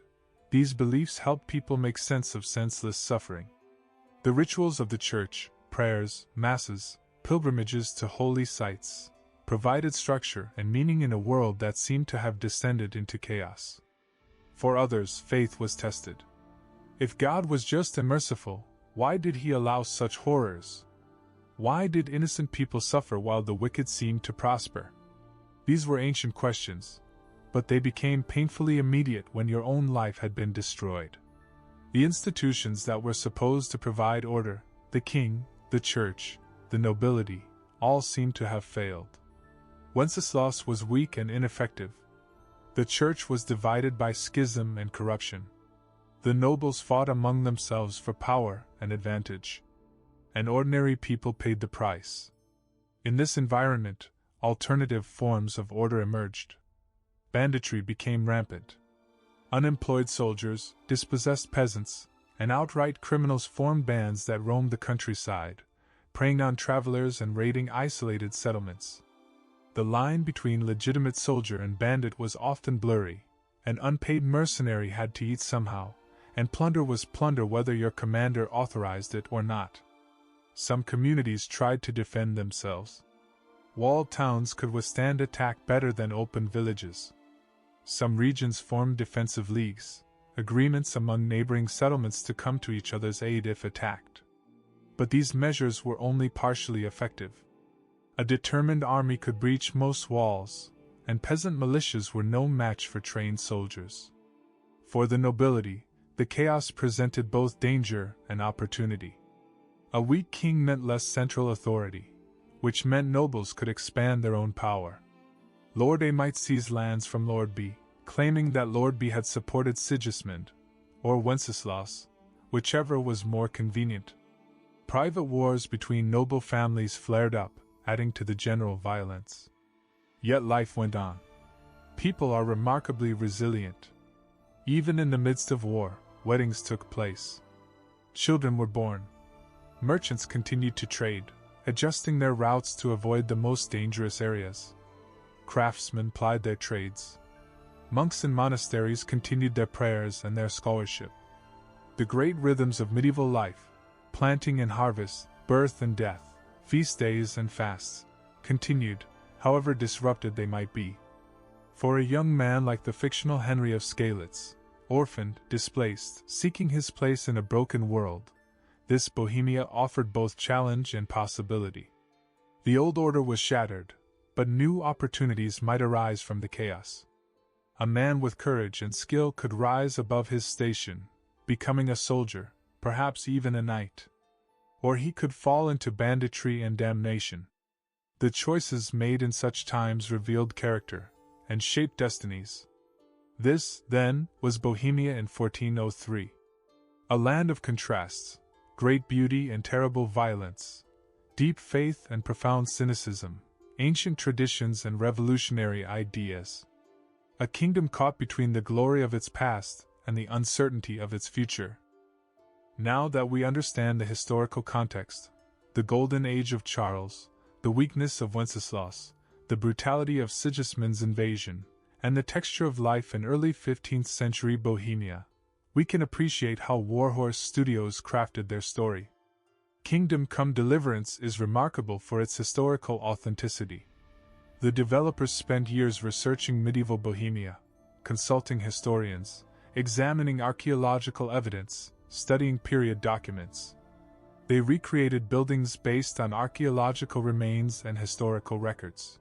these beliefs helped people make sense of senseless suffering. The rituals of the Church, prayers, masses, pilgrimages to holy sites, provided structure and meaning in a world that seemed to have descended into chaos. For others, faith was tested. If God was just and merciful, why did He allow such horrors? Why did innocent people suffer while the wicked seemed to prosper? These were ancient questions, but they became painfully immediate when your own life had been destroyed. The institutions that were supposed to provide order, the king, the church, the nobility, all seemed to have failed. Wenceslas was weak and ineffective. The church was divided by schism and corruption. The nobles fought among themselves for power and advantage. And ordinary people paid the price. In this environment, alternative forms of order emerged. Banditry became rampant. Unemployed soldiers, dispossessed peasants, and outright criminals formed bands that roamed the countryside, preying on travelers and raiding isolated settlements. The line between legitimate soldier and bandit was often blurry. An unpaid mercenary had to eat somehow, and plunder was plunder whether your commander authorized it or not. Some communities tried to defend themselves. Walled towns could withstand attack better than open villages. Some regions formed defensive leagues, agreements among neighboring settlements to come to each other's aid if attacked. But these measures were only partially effective. A determined army could breach most walls, and peasant militias were no match for trained soldiers. For the nobility, the chaos presented both danger and opportunity. A weak king meant less central authority, which meant nobles could expand their own power. Lord A might seize lands from Lord B, claiming that Lord B had supported Sigismund, or Wenceslas, whichever was more convenient. Private wars between noble families flared up, adding to the general violence. Yet life went on. People are remarkably resilient. Even in the midst of war, weddings took place. Children were born. Merchants continued to trade, adjusting their routes to avoid the most dangerous areas. Craftsmen plied their trades. Monks in monasteries continued their prayers and their scholarship. The great rhythms of medieval life, planting and harvest, birth and death, feast days and fasts, continued, however disrupted they might be. For a young man like the fictional Henry of Skalitz, orphaned, displaced, seeking his place in a broken world, this Bohemia offered both challenge and possibility. The old order was shattered, but new opportunities might arise from the chaos. A man with courage and skill could rise above his station, becoming a soldier, perhaps even a knight. Or he could fall into banditry and damnation. The choices made in such times revealed character, and shaped destinies. This, then, was Bohemia in 1403. A land of contrasts, great beauty and terrible violence, deep faith and profound cynicism, ancient traditions and revolutionary ideas. A kingdom caught between the glory of its past and the uncertainty of its future. Now that we understand the historical context, the golden age of Charles, the weakness of Wenceslas, the brutality of Sigismund's invasion, and the texture of life in early 15th century Bohemia, we can appreciate how Warhorse Studios crafted their story. Kingdom Come Deliverance is remarkable for its historical authenticity. The developers spent years researching medieval Bohemia, consulting historians, examining archaeological evidence, studying period documents. They recreated buildings based on archaeological remains and historical records.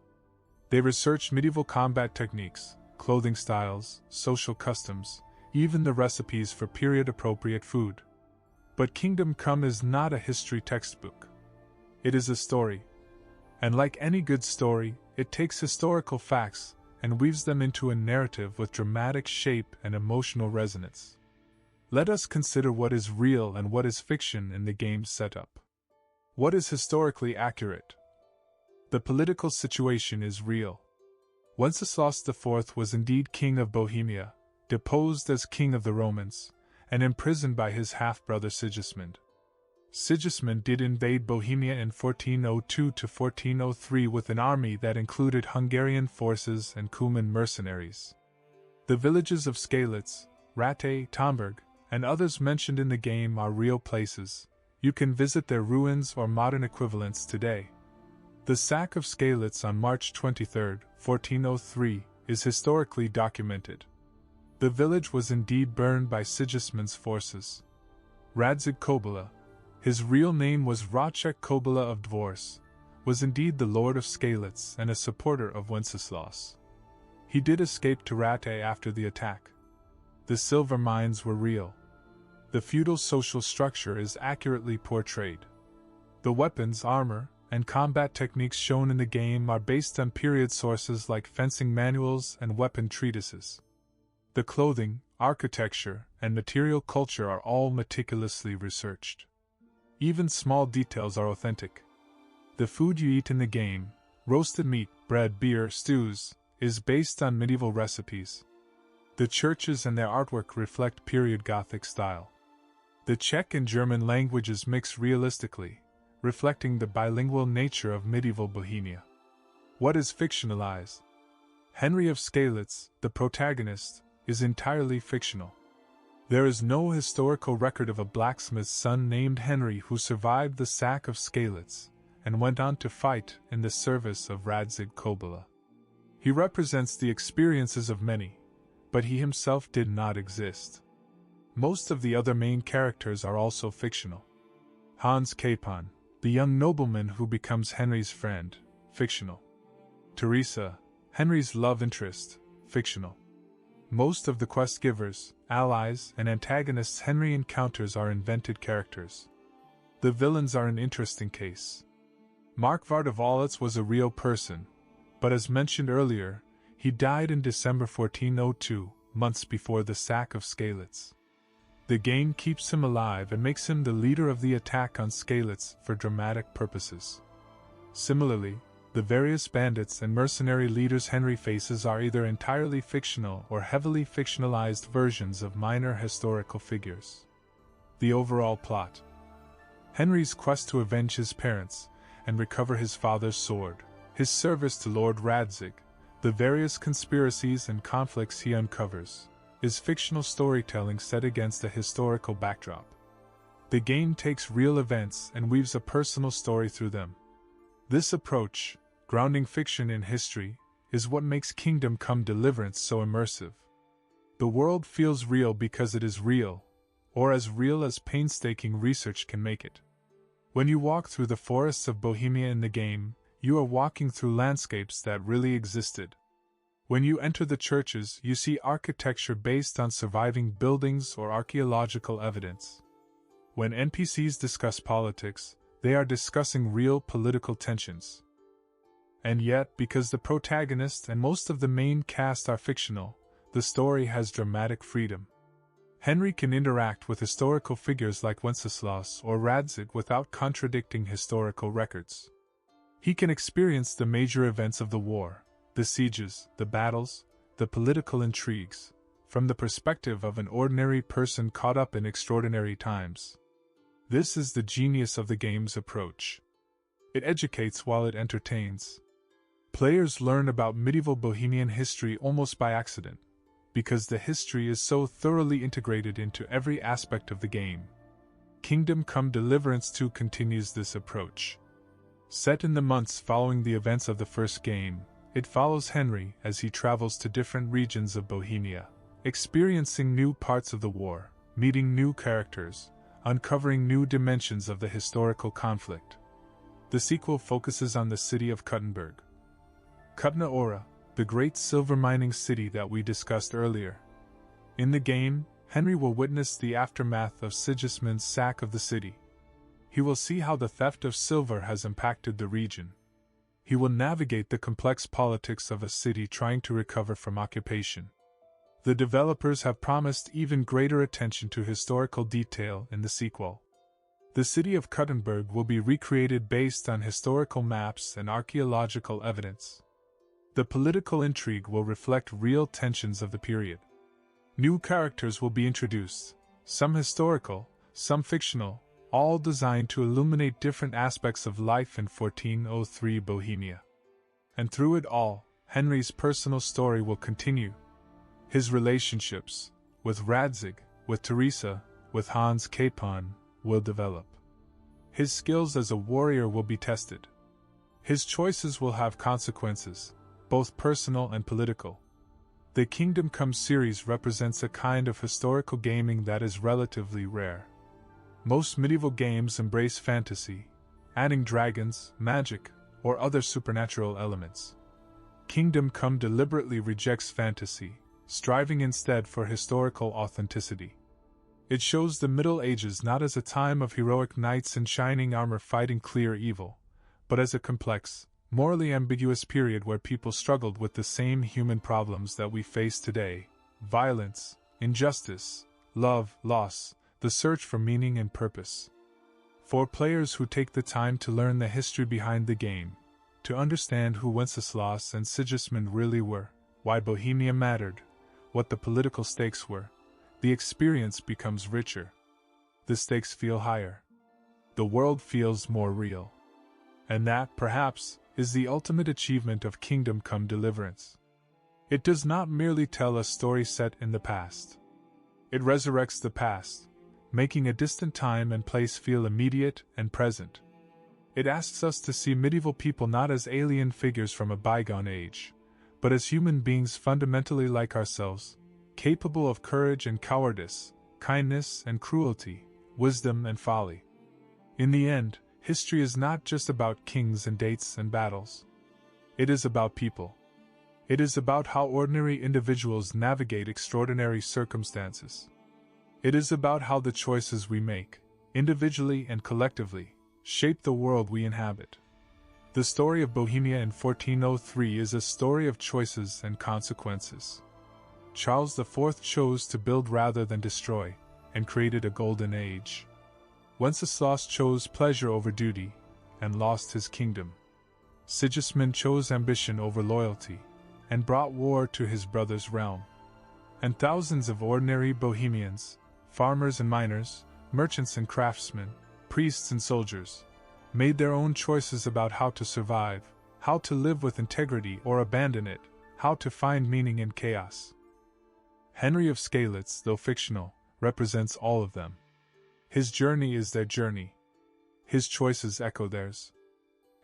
They researched medieval combat techniques, clothing styles, social customs, even the recipes for period-appropriate food. But Kingdom Come is not a history textbook. It is a story. And like any good story, it takes historical facts and weaves them into a narrative with dramatic shape and emotional resonance. Let us consider what is real and what is fiction in the game's setup. What is historically accurate? The political situation is real. Wenceslas IV was indeed king of Bohemia, deposed as king of the Romans, and imprisoned by his half-brother Sigismund. Sigismund did invade Bohemia in 1402 to 1403 with an army that included Hungarian forces and Cuman mercenaries. The villages of Skalitz, Ratte, Tomberg, and others mentioned in the game are real places. You can visit their ruins or modern equivalents today. The sack of Skalitz on March 23, 1403, is historically documented. The village was indeed burned by Sigismund's forces. Radzig Kobyla, his real name was Wojciech Kobyla of Dwors, was indeed the lord of Skalitz and a supporter of Wenceslas. He did escape to Ratte after the attack. The silver mines were real. The feudal social structure is accurately portrayed. The weapons, armor, and combat techniques shown in the game are based on period sources like fencing manuals and weapon treatises. The clothing, architecture, and material culture are all meticulously researched. Even small details are authentic. The food you eat in the game, roasted meat, bread, beer, stews, is based on medieval recipes. The churches and their artwork reflect period Gothic style. The Czech and German languages mix realistically, reflecting the bilingual nature of medieval Bohemia. What is fictionalized? Henry of Skalitz, the protagonist, is entirely fictional. There is no historical record of a blacksmith's son named Henry who survived the sack of Skalitz and went on to fight in the service of Radzig Kobyla. He represents the experiences of many, but he himself did not exist. Most of the other main characters are also fictional. Hans Capon, the young nobleman who becomes Henry's friend, fictional. Teresa, Henry's love interest, fictional. Most of the quest givers, allies, and antagonists Henry encounters are invented characters. The villains are an interesting case. Markvart of Aulitz was a real person, but as mentioned earlier, he died in December 1402, months before the sack of Skalitz. The game keeps him alive and makes him the leader of the attack on Skalitz for dramatic purposes. Similarly, the various bandits and mercenary leaders Henry faces are either entirely fictional or heavily fictionalized versions of minor historical figures. The overall plot: Henry's quest to avenge his parents and recover his father's sword, his service to Lord Radzig, the various conspiracies and conflicts he uncovers, is fictional storytelling set against a historical backdrop. The game takes real events and weaves a personal story through them. This approach, grounding fiction in history, is what makes Kingdom Come Deliverance so immersive. The world feels real because it is real, or as real as painstaking research can make it. When you walk through the forests of Bohemia in the game, you are walking through landscapes that really existed. When you enter the churches, you see architecture based on surviving buildings or archaeological evidence. When NPCs discuss politics, they are discussing real political tensions. And yet, because the protagonist and most of the main cast are fictional, the story has dramatic freedom. Henry can interact with historical figures like Wenceslas or Radzig without contradicting historical records. He can experience the major events of the war, the sieges, the battles, the political intrigues, from the perspective of an ordinary person caught up in extraordinary times. This is the genius of the game's approach. It educates while it entertains. Players learn about medieval Bohemian history almost by accident, because the history is so thoroughly integrated into every aspect of the game. Kingdom Come Deliverance 2 continues this approach. Set in the months following the events of the first game, it follows Henry as he travels to different regions of Bohemia, experiencing new parts of the war, meeting new characters, uncovering new dimensions of the historical conflict. The sequel focuses on the city of Kuttenberg. Kutna Ora, the great silver mining city that we discussed earlier. In the game, Henry will witness the aftermath of Sigismund's sack of the city. He will see how the theft of silver has impacted the region. He He will navigate the complex politics of a city trying to recover from occupation. The developers have promised even greater attention to historical detail in the sequel. The city of Kuttenberg will be recreated based on historical maps and archaeological evidence. The political intrigue will reflect real tensions of the period. New characters will be introduced, some historical, some fictional, all designed to illuminate different aspects of life in 1403 Bohemia. And through it all, Henry's personal story will continue. His relationships, with Radzig, with Teresa, with Hans Capon, will develop. His skills as a warrior will be tested. His choices will have consequences, both personal and political. The Kingdom Come series represents a kind of historical gaming that is relatively rare. Most medieval games embrace fantasy, adding dragons, magic, or other supernatural elements. Kingdom Come deliberately rejects fantasy, striving instead for historical authenticity. It shows the Middle Ages not as a time of heroic knights in shining armor fighting clear evil, but as a complex, morally ambiguous period where people struggled with the same human problems that we face today: violence, injustice, love, loss, the search for meaning and purpose. For players who take the time to learn the history behind the game, to understand who Wenceslas and Sigismund really were, why Bohemia mattered, what the political stakes were, the experience becomes richer. The stakes feel higher. The world feels more real. And that, perhaps, is the ultimate achievement of Kingdom Come Deliverance. It does not merely tell a story set in the past. It resurrects the past, making a distant time and place feel immediate and present. It asks us to see medieval people not as alien figures from a bygone age, but as human beings fundamentally like ourselves, capable of courage and cowardice, kindness and cruelty, wisdom and folly. In the end, history is not just about kings and dates and battles. It is about people. It is about how ordinary individuals navigate extraordinary circumstances. It is about how the choices we make, individually and collectively, shape the world we inhabit. The story of Bohemia in 1403 is a story of choices and consequences. Charles IV chose to build rather than destroy, and created a golden age. Wenceslas chose pleasure over duty, and lost his kingdom. Sigismund chose ambition over loyalty, and brought war to his brother's realm. And thousands of ordinary Bohemians, farmers and miners, merchants and craftsmen, priests and soldiers, made their own choices about how to survive, how to live with integrity or abandon it, how to find meaning in chaos. Henry of Skalitz, though fictional, represents all of them. His journey is their journey. His choices echo theirs.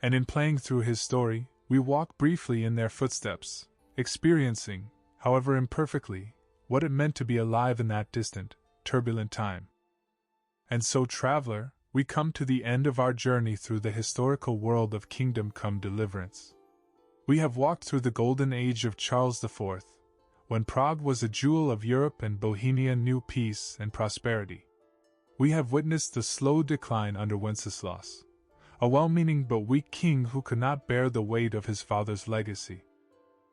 And in playing through his story, we walk briefly in their footsteps, experiencing, however imperfectly, what it meant to be alive in that distant, turbulent time. And so, traveler, we come to the end of our journey through the historical world of Kingdom Come Deliverance. We have walked through the golden age of Charles IV, when Prague was a jewel of Europe and Bohemia knew peace and prosperity. We have witnessed the slow decline under Wenceslas, a well-meaning but weak king who could not bear the weight of his father's legacy.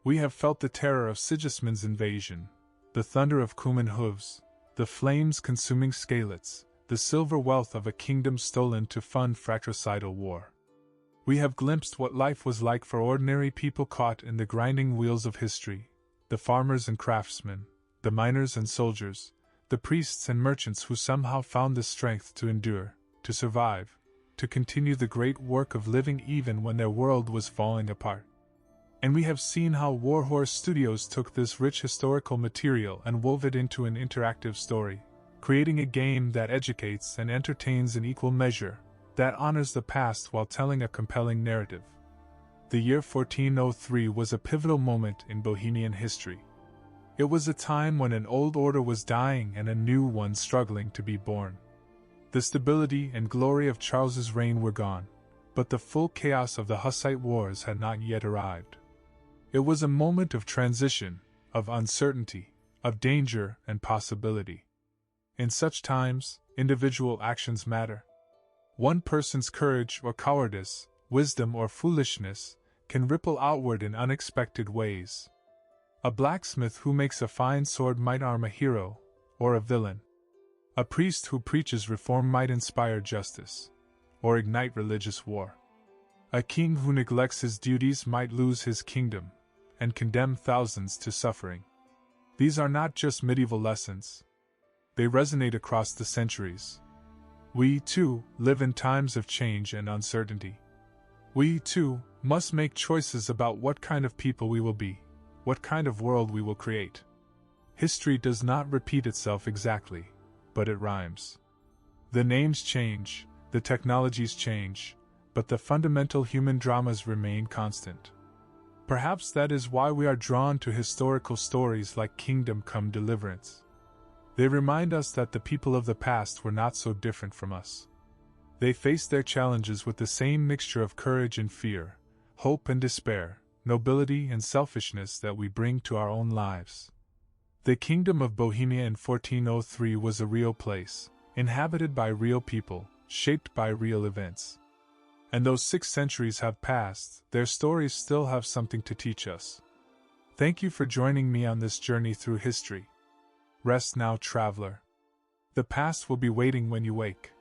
We have felt the terror of Sigismund's invasion, the thunder of Cuman hooves, the flames consuming Skalitz, the silver wealth of a kingdom stolen to fund fratricidal war. We have glimpsed what life was like for ordinary people caught in the grinding wheels of history, the farmers and craftsmen, the miners and soldiers, the priests and merchants who somehow found the strength to endure, to survive, to continue the great work of living even when their world was falling apart. And we have seen how Warhorse Studios took this rich historical material and wove it into an interactive story, creating a game that educates and entertains in equal measure, that honors the past while telling a compelling narrative. The year 1403 was a pivotal moment in Bohemian history. It was a time when an old order was dying and a new one struggling to be born. The stability and glory of Charles's reign were gone, but the full chaos of the Hussite Wars had not yet arrived. It was a moment of transition, of uncertainty, of danger and possibility. In such times, individual actions matter. One person's courage or cowardice, wisdom or foolishness, can ripple outward in unexpected ways. A blacksmith who makes a fine sword might arm a hero, or a villain. A priest who preaches reform might inspire justice, or ignite religious war. A king who neglects his duties might lose his kingdom, and condemn thousands to suffering. These are not just medieval lessons. They resonate across the centuries. We, too, live in times of change and uncertainty. We, too, must make choices about what kind of people we will be, what kind of world we will create. History does not repeat itself exactly, but it rhymes. The names change, the technologies change, but the fundamental human dramas remain constant. Perhaps that is why we are drawn to historical stories like Kingdom Come Deliverance. They remind us that the people of the past were not so different from us. They faced their challenges with the same mixture of courage and fear, hope and despair, nobility and selfishness that we bring to our own lives. The Kingdom of Bohemia in 1403 was a real place, inhabited by real people, shaped by real events. And though 6 centuries have passed, their stories still have something to teach us. Thank you for joining me on this journey through history. Rest now, traveler. The past will be waiting when you wake.